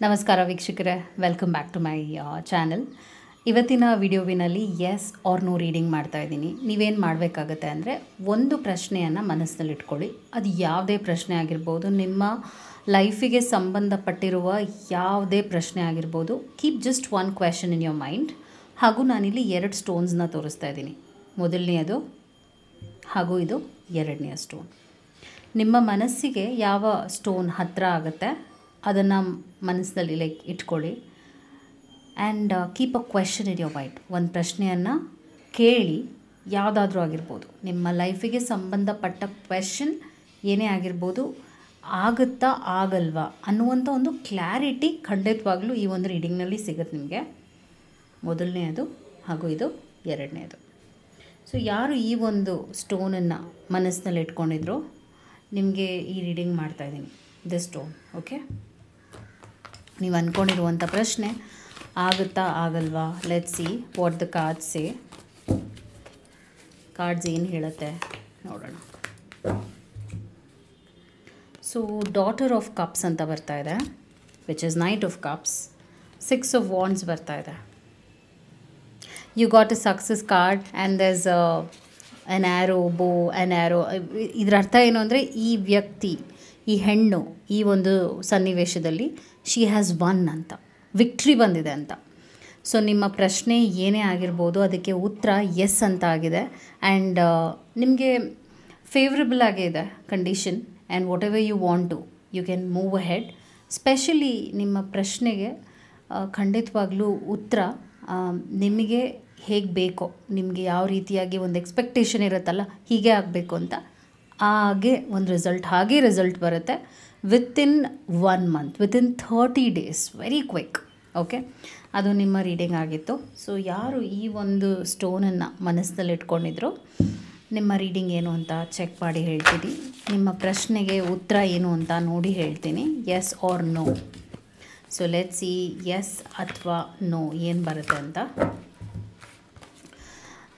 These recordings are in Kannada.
ನಮಸ್ಕಾರ ವೀಕ್ಷಕರೇ, welcome back to my channel. ಇವತ್ತಿನ ವಿಡಿಯೋವಿನಲ್ಲಿ ಎಸ್ ಆರ್ ನೋ ರೀಡಿಂಗ್ ಮಾಡ್ತಾ ಇದ್ದೀನಿ. ನೀವೇನು ಮಾಡಬೇಕಾಗತ್ತೆ ಅಂದರೆ, ಒಂದು ಪ್ರಶ್ನೆಯನ್ನು ಮನಸ್ಸಿನಲ್ಲಿ ಇಟ್ಕೊಳ್ಳಿ. ಅದು ಯಾವುದೇ ಪ್ರಶ್ನೆ ಆಗಿರ್ಬೋದು, ನಿಮ್ಮ ಲೈಫಿಗೆ ಸಂಬಂಧಪಟ್ಟಿರುವ ಯಾವುದೇ ಪ್ರಶ್ನೆ ಆಗಿರ್ಬೋದು. Keep just one question in your mind. ಹಾಗೂ ನಾನಿಲ್ಲಿ 2 ಸ್ಟೋನ್ಸ್ನ ತೋರಿಸ್ತಾ ಇದ್ದೀನಿ. ಮೊದಲನೆಯದು ಹಾಗೂ ಇದು ಎರಡನೆಯ ಸ್ಟೋನ್. ನಿಮ್ಮ ಮನಸ್ಸಿಗೆ ಯಾವ ಸ್ಟೋನ್ ಹತ್ತಿರ ಆಗುತ್ತೆ ಅದನ್ನು ಮನಸ್ಸಿನಲ್ಲಿ ಇಟ್ಕೊಳ್ಳಿ. And keep a question in your mind. ಒಂದು ಪ್ರಶ್ನೆಯನ್ನು ಕೇಳಿ, ಯಾವುದಾದ್ರೂ ಆಗಿರ್ಬೋದು, ನಿಮ್ಮ ಲೈಫಿಗೆ ಸಂಬಂಧಪಟ್ಟ ಕ್ವೆಶನ್ ಏನೇ ಆಗಿರ್ಬೋದು. ಆಗುತ್ತಾ ಆಗಲ್ವಾ ಅನ್ನುವಂಥ ಒಂದು ಕ್ಲಾರಿಟಿ ಖಂಡಿತವಾಗ್ಲೂ ಈ ಒಂದು ರೀಡಿಂಗ್ನಲ್ಲಿ ಸಿಗುತ್ತೆ ನಿಮಗೆ. ಮೊದಲನೆಯದು ಹಾಗೂ ಇದು ಎರಡನೇದು. ಸೊ ಯಾರು ಈ ಒಂದು ಸ್ಟೋನನ್ನು ಮನಸ್ಸಿನಲ್ಲಿ ಇಟ್ಕೊಂಡಿದ್ರು, ನಿಮಗೆ ಈ ರೀಡಿಂಗ್ ಮಾಡ್ತಾಯಿದ್ದೀನಿ. This stone, okay. ನೀವು ಅಂದ್ಕೊಂಡಿರುವಂಥ ಪ್ರಶ್ನೆ ಆಗುತ್ತಾ ಆಗಲ್ವಾ? Let's see what the cards say. Cards ಏನು ಹೇಳುತ್ತೆ ನೋಡೋಣ. ಸೊ ಡಾಟರ್ ಆಫ್ ಕಪ್ಸ್ ಅಂತ ಬರ್ತಾ ಇದೆ, which is knight of cups. 6 of wands ಬರ್ತಾ ಇದೆ. You got a success card and there's an arrow, bow an arrow. ಇದರ ಅರ್ಥ ಏನು ಅಂದರೆ, ಈ ವ್ಯಕ್ತಿ, ಈ ಹೆಣ್ಣು ಈ ಒಂದು ಸನ್ನಿವೇಶದಲ್ಲಿ ಶಿ ಹ್ಯಾಸ್ ವನ್ ಅಂತ, ವಿಕ್ಟ್ರಿ ಬಂದಿದೆ ಅಂತ. ಸೊ ನಿಮ್ಮ ಪ್ರಶ್ನೆ ಏನೇ ಆಗಿರ್ಬೋದು, ಅದಕ್ಕೆ ಉತ್ತರ ಎಸ್ ಅಂತ ಆಗಿದೆ. ಆ್ಯಂಡ್ ನಿಮಗೆ ಫೇವ್ರಬಲ್ ಆಗೇ ಇದೆ condition. And whatever you want to, you can move ahead. Specially ನಿಮ್ಮ ಪ್ರಶ್ನೆಗೆ ಖಂಡಿತವಾಗ್ಲೂ ಉತ್ತರ ನಿಮಗೆ ಹೇಗೆ ಬೇಕೋ, ನಿಮಗೆ ಯಾವ ರೀತಿಯಾಗಿ ಒಂದು ಎಕ್ಸ್ಪೆಕ್ಟೇಷನ್ ಇರುತ್ತಲ್ಲ, ಹೀಗೆ ಆಗಬೇಕು ಅಂತ, ಹಾಗೆ ಒಂದು ರಿಸಲ್ಟ್, ಹಾಗೆ ರಿಸಲ್ಟ್ ಬರುತ್ತೆ within 1 month, within 30 days, very quick. Okay, ಅದು ನಿಮ್ಮ ರೀಡಿಂಗ್ ಆಗಿತ್ತು. ಸೊ ಯಾರು ಈ ಒಂದು ಸ್ಟೋನನ್ನು ಮನಸ್ಸಿನಲ್ಲಿ ಇಟ್ಕೊಂಡಿದ್ರು, ನಿಮ್ಮ ರೀಡಿಂಗ್ ಏನು ಅಂತ ಚೆಕ್ ಮಾಡಿ ಹೇಳ್ತೀನಿ. ನಿಮ್ಮ ಪ್ರಶ್ನೆಗೆ ಉತ್ತರ ಏನು ಅಂತ ನೋಡಿ ಹೇಳ್ತೀನಿ, yes or no. So let's see yes ಅಥವಾ ನೋ ಏನು ಬರುತ್ತೆ ಅಂತ.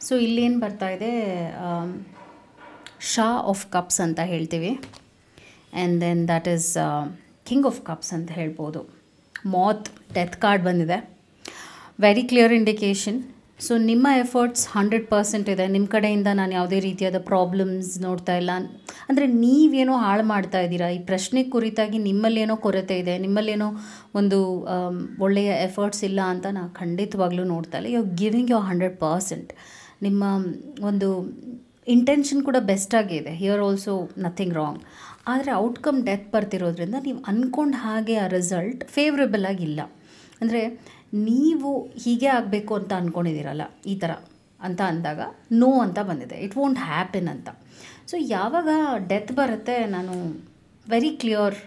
ಸೊ ಇಲ್ಲೇನು ಬರ್ತಾ ಇದೆ, ಶಾ ಆಫ್ ಕಪ್ಸ್ ಅಂತ ಹೇಳ್ತೀವಿ. And then that is king of cups ಅಂತ ಹೇಳ್ಬೋದು. ಮಾತ್, ಡೆತ್ ಕಾರ್ಡ್ ಬಂದಿದೆ. Very clear indication. ಸೊ ನಿಮ್ಮ ಎಫರ್ಟ್ಸ್ 100% ಇದೆ. ನಿಮ್ಮ ಕಡೆಯಿಂದ ನಾನು ಯಾವುದೇ ರೀತಿಯಾದ ಪ್ರಾಬ್ಲಮ್ಸ್ ನೋಡ್ತಾ ಇಲ್ಲ. ಅಂದರೆ ನೀವೇನೋ ಹಾಳು ಮಾಡ್ತಾ ಇದ್ದೀರಾ. ಈ ಪ್ರಶ್ನೆ ಕುರಿತಾಗಿ ನಿಮ್ಮಲ್ಲೇನೋ ಕೊರತೆ ಇದೆ, ನಿಮ್ಮಲ್ಲೇನೋ ಒಂದು ಒಳ್ಳೆಯ ಎಫರ್ಟ್ಸ್ ಇಲ್ಲ ಅಂತ ನಾನು ಖಂಡಿತವಾಗ್ಲೂ ನೋಡ್ತಾ ಇಲ್ಲ. You are giving your 100%. ನಿಮ್ಮ ಒಂದು ಇಂಟೆನ್ಷನ್ ಕೂಡ ಬೆಸ್ಟಾಗೇ ಇದೆ. Here also nothing wrong. ಆದರೆ ಔಟ್ಕಮ್ ಡೆತ್ ಬರ್ತಿರೋದ್ರಿಂದ ನೀವು ಅಂದ್ಕೊಂಡು ಹಾಗೆ ಆ ರಿಸಲ್ಟ್ ಫೇವ್ರೇಬಲ್ ಆಗಿಲ್ಲ. ಅಂದರೆ ನೀವು ಹೀಗೆ ಆಗಬೇಕು ಅಂತ ಅಂದ್ಕೊಂಡಿದ್ದೀರಲ್ಲ, ಈ ಥರ ಅಂತ ಅಂದಾಗ ನೋ ಅಂತ ಬಂದಿದೆ. ಇಟ್ ವೋಂಟ್ ಹ್ಯಾಪನ್ ಅಂತ. ಸೊ ಯಾವಾಗ ಡೆತ್ ಬರುತ್ತೆ, ನಾನು ವೆರಿ ಕ್ಲಿಯರ್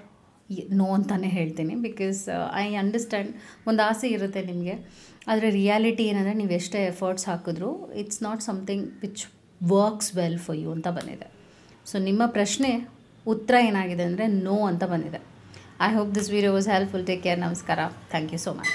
ನೋ ಅಂತಲೇ ಹೇಳ್ತೀನಿ. Because I understand. ಒಂದು ಆಸೆ ಇರುತ್ತೆ ನಿಮಗೆ, ಆದರೆ ರಿಯಾಲಿಟಿ ಏನಂದರೆ, ನೀವು ಎಷ್ಟೇ ಎಫರ್ಟ್ಸ್ ಹಾಕಿದ್ರೂ it's not something which works well for you ಅಂತ ಬಂದಿದೆ. ಸೊ ನಿಮ್ಮ ಪ್ರಶ್ನೆ ಉತ್ತರ ಏನಾಗಿದೆ ಅಂದರೆ ನೋ ಅಂತ ಬಂದಿದೆ. I hope this video was helpful. Take care. ನಮಸ್ಕಾರ. Thank you so much.